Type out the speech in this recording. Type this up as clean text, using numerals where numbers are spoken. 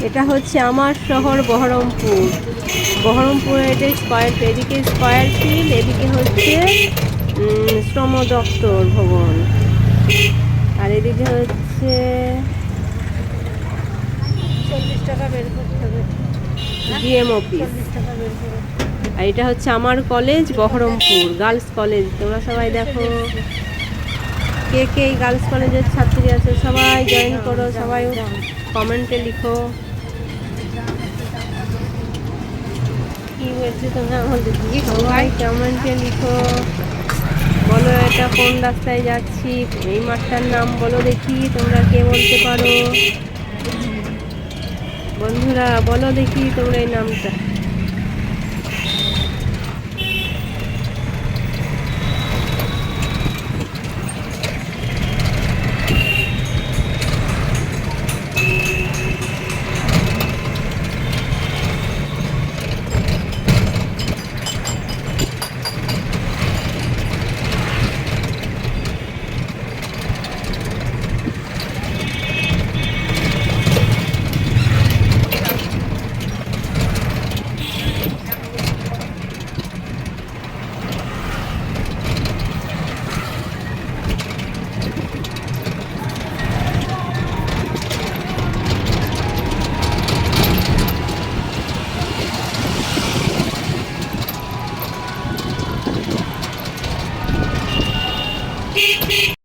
এটা হচ্ছে আমার শহর বহরমপুর। বহরমপুরে এটা এদিকে স্কয়ার ফিল্ড, এদিকে হচ্ছে শ্রম দপ্তর ভবন, আর এদিকে হচ্ছে 40 টাকা বের করতে হবে। DM office. 40 টাকা বের করে। আর এটা হচ্ছে আমার কলেজ বহরমপুর গার্লস কলেজ। তোমরা সবাই দেখো কে কে এই গার্লস কলেজের ছাত্রী আছে, সবাই জয়েন করো, সবাই কমেন্টে লিখো কি বলছে তোমরা আমাদের দিকে সবাই কমেন্টে লিখো, বলো এটা কোন রাস্তায় যাচ্ছি, এই মাঠটার নাম বলো দেখি, তোমরা কে বলতে পারো বন্ধুরা, বলো দেখি তোমরা এই নামটা।